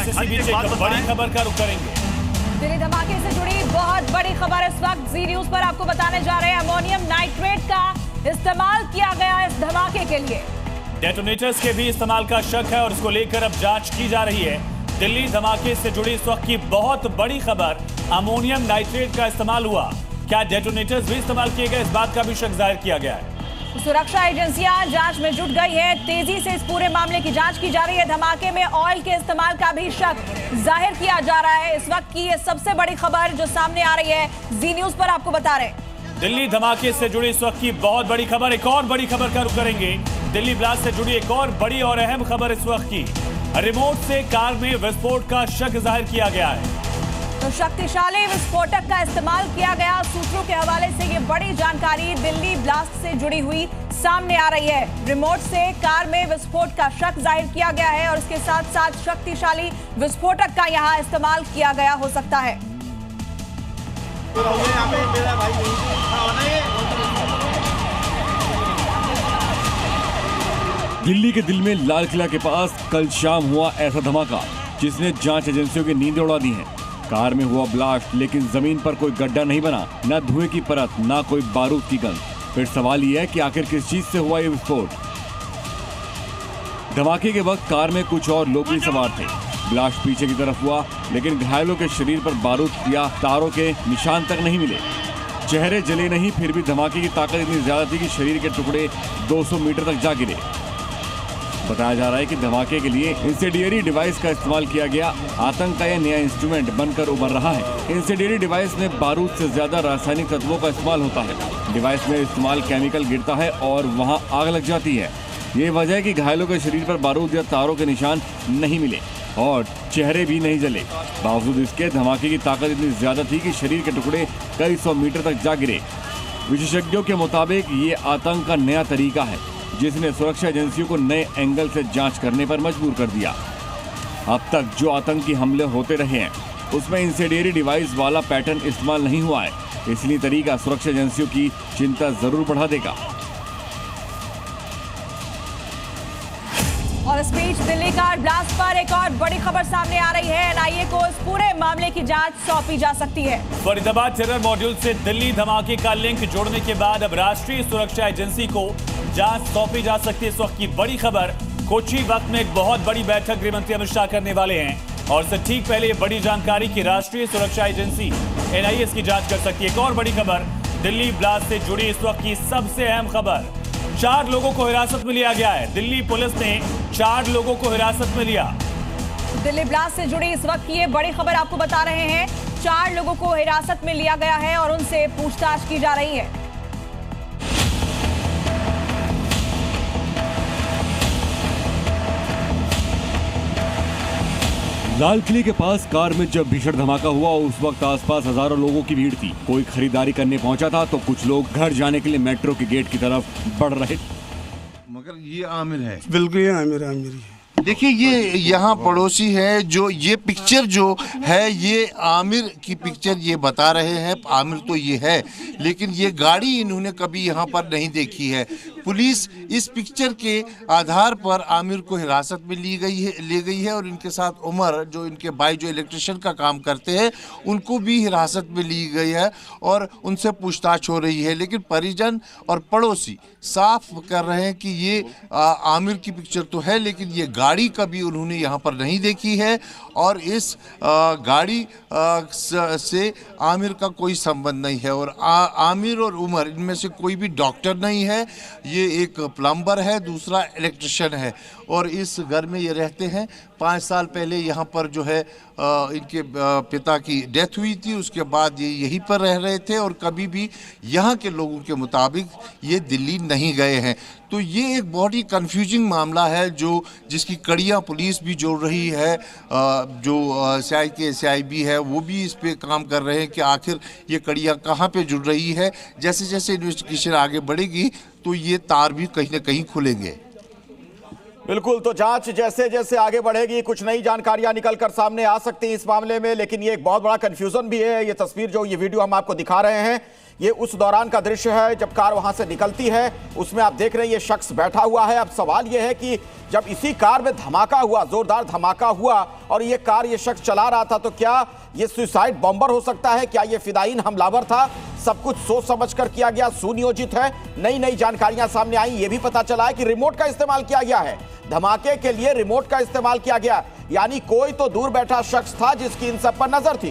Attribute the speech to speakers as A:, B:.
A: से इसी बीच एक बड़ी खबर का रुख करेंगे।
B: दिल्ली धमाके से जुड़ी बहुत बड़ी खबर इस वक्त जी न्यूज पर आपको बताने जा रहे हैं। अमोनियम नाइट्रेट का इस्तेमाल किया गया इस धमाके के लिए।
A: डेटोनेटर्स के भी इस्तेमाल का शक है और इसको लेकर अब जांच की जा रही है। दिल्ली धमाके से जुड़ी इस वक्त की बहुत बड़ी खबर, अमोनियम नाइट्रेट का इस्तेमाल हुआ। क्या डेटोनेटर्स भी इस्तेमाल किए गए, इस बात का भी शक जाहिर किया गया है।
B: सुरक्षा एजेंसियां जांच में जुट गई है। तेजी से इस पूरे मामले की जांच की जा रही है। धमाके में ऑयल के इस्तेमाल का भी शक जाहिर किया जा रहा है। इस वक्त की ये सबसे बड़ी खबर जो सामने आ रही है, जी न्यूज पर आपको बता रहे हैं।
A: दिल्ली धमाके से जुड़ी इस वक्त की बहुत बड़ी खबर, एक और बड़ी खबर का रुख करेंगे। दिल्ली ब्लास्ट से जुड़ी एक और बड़ी और अहम खबर इस वक्त की, रिमोट से कार में विस्फोट का शक जाहिर किया गया है।
B: तो शक्तिशाली विस्फोटक का इस्तेमाल किया गया। सूत्रों के हवाले से ये बड़ी जानकारी दिल्ली ब्लास्ट से जुड़ी हुई सामने आ रही है। रिमोट से कार में विस्फोट का शक जाहिर किया गया है और इसके साथ साथ शक्तिशाली विस्फोटक का यहाँ इस्तेमाल किया गया हो सकता है।
C: दिल्ली के दिल में लाल किला के पास कल शाम हुआ ऐसा धमाका जिसने जांच एजेंसियों की नींदें उड़ा दी हैं। कार में हुआ ब्लास्ट, लेकिन जमीन पर कोई गड्ढा नहीं बना, न धुएं की परत, न कोई बारूद की गंध। फिर सवाल यह है कि आखिर किस चीज से हुआ ये विस्फोट। धमाके के वक्त कार में कुछ और लोग भी सवार थे। ब्लास्ट पीछे की तरफ हुआ, लेकिन घायलों के शरीर पर बारूद या तारों के निशान तक नहीं मिले। चेहरे जले नहीं, फिर भी धमाके की ताकत इतनी ज्यादा थी कि शरीर के टुकड़े 200 मीटर तक जा गिरे। बताया जा रहा है कि धमाके के लिए इंसेडियरी डिवाइस का इस्तेमाल किया गया। आतंक का यह नया इंस्ट्रूमेंट बनकर उभर रहा है। इंसेडियरी डिवाइस में बारूद से ज्यादा रासायनिक तत्वों का इस्तेमाल होता है। डिवाइस में इस्तेमाल केमिकल गिरता है और वहां आग लग जाती है। ये वजह है कि घायलों के शरीर पर बारूद या तारों के निशान नहीं मिले और चेहरे भी नहीं जले। बावजूद इसके धमाके की ताकत इतनी ज्यादा थी कि शरीर के टुकड़े कई 100 मीटर तक जा गिरे। विशेषज्ञों के मुताबिक ये आतंक का नया तरीका है जिसने सुरक्षा एजेंसियों को नए एंगल से जांच करने पर मजबूर कर दिया। अब तक जो आतंकी हमले होते रहे हैं उसमें इंसेडियरी डिवाइस वाला पैटर्न इस्तेमाल नहीं हुआ है, इसलिए तरीका सुरक्षा एजेंसियों की चिंता जरूर बढ़ा देगा।
B: और इस बीच दिल्ली कार ब्लास्ट पर एक और बड़ी खबर सामने आ रही है। एनआईए को इस पूरे मामले की जांच सौंपी जा सकती है।
A: फरीदाबाद टेरर मॉड्यूल से दिल्ली धमाके का लिंक जोड़ने के बाद अब राष्ट्रीय सुरक्षा एजेंसी को जांच सौंपी जा सकती है। इस वक्त की बड़ी खबर, कुछ ही वक्त में एक बहुत बड़ी बैठक गृह मंत्री अमित शाह करने वाले हैं और इससे ठीक पहले ये बड़ी जानकारी की राष्ट्रीय सुरक्षा एजेंसी एनआईए इसकी जांच कर सकती है। एक और बड़ी खबर, दिल्ली ब्लास्ट से जुड़ी इस वक्त की सबसे अहम खबर, 4 लोगों को हिरासत में लिया गया है। दिल्ली पुलिस ने 4 लोगों को हिरासत में लिया।
B: दिल्ली ब्लास्ट से जुड़ी इस वक्त की ये बड़ी खबर आपको बता रहे हैं। 4 लोगों को हिरासत में लिया गया है और उनसे पूछताछ की जा रही है।
C: लाल किले के पास कार में जब भीषण धमाका हुआ उस वक्त आसपास हजारों लोगों की भीड़ थी। कोई खरीदारी करने पहुंचा था तो कुछ लोग घर जाने के लिए मेट्रो के गेट की तरफ बढ़ रहे।
D: मगर ये आमिर है,
E: बिल्कुल ये आमिर है।
D: देखिए ये यहाँ पड़ोसी है, जो ये पिक्चर जो है ये आमिर की पिक्चर ये बता रहे हैं। आमिर तो ये है, लेकिन ये गाड़ी इन्होंने कभी यहाँ पर नहीं देखी है। पुलिस इस पिक्चर के आधार पर आमिर को हिरासत में ले गई है और इनके साथ उमर, जो इनके भाई जो इलेक्ट्रिशियन का काम करते हैं, उनको भी हिरासत में ली गई है और उनसे पूछताछ हो रही है। लेकिन परिजन और पड़ोसी साफ कर रहे हैं कि ये आमिर की पिक्चर तो है, लेकिन ये गाड़ी कभी उन्होंने यहाँ पर नहीं देखी है और इस गाड़ी से आमिर का कोई संबंध नहीं है। और आमिर और उमर इनमें से कोई भी डॉक्टर नहीं है। ये एक प्लम्बर है, दूसरा इलेक्ट्रिशियन है और इस घर में ये रहते हैं। 5 साल पहले यहाँ पर जो है इनके पिता की डेथ हुई थी, उसके बाद ये यहीं पर रह रहे थे और कभी भी यहाँ के लोगों के मुताबिक ये दिल्ली नहीं गए हैं। तो ये एक बहुत ही कंफ्यूजिंग मामला है जिसकी कड़ियाँ पुलिस भी जोड़ रही है। जो CIB है वो भी इस पे काम कर रहे हैं कि आखिर ये कड़ियाँ कहाँ पे जुड़ रही है। जैसे जैसे इन्वेस्टिगेशन आगे बढ़ेगी तो ये तार भी कहीं ना कहीं खुलेंगे।
E: बिल्कुल, तो जांच जैसे जैसे आगे बढ़ेगी कुछ नई जानकारियां निकलकर सामने आ सकती हैं इस मामले में, लेकिन ये एक बहुत बड़ा कंफ्यूजन भी है। ये तस्वीर जो ये वीडियो हम आपको दिखा रहे हैं, ये उस दौरान का दृश्य है जब कार वहां से निकलती है। उसमें आप देख रहे हैं ये शख्स बैठा हुआ है। अब सवाल ये है कि जब इसी कार में धमाका हुआ, जोरदार धमाका हुआ और ये कार ये शख्स चला रहा था, तो क्या ये सुसाइड बॉम्बर हो सकता है? क्या ये फिदायीन हमलावर था? सब कुछ सोच समझकर किया गया, सुनियोजित है? नई नई जानकारियां सामने आई। ये भी पता चला है कि रिमोट का इस्तेमाल किया गया है, धमाके के लिए रिमोट का इस्तेमाल किया गया, यानी कोई तो दूर बैठा शख्स था जिसकी इन सब पर नजर थी।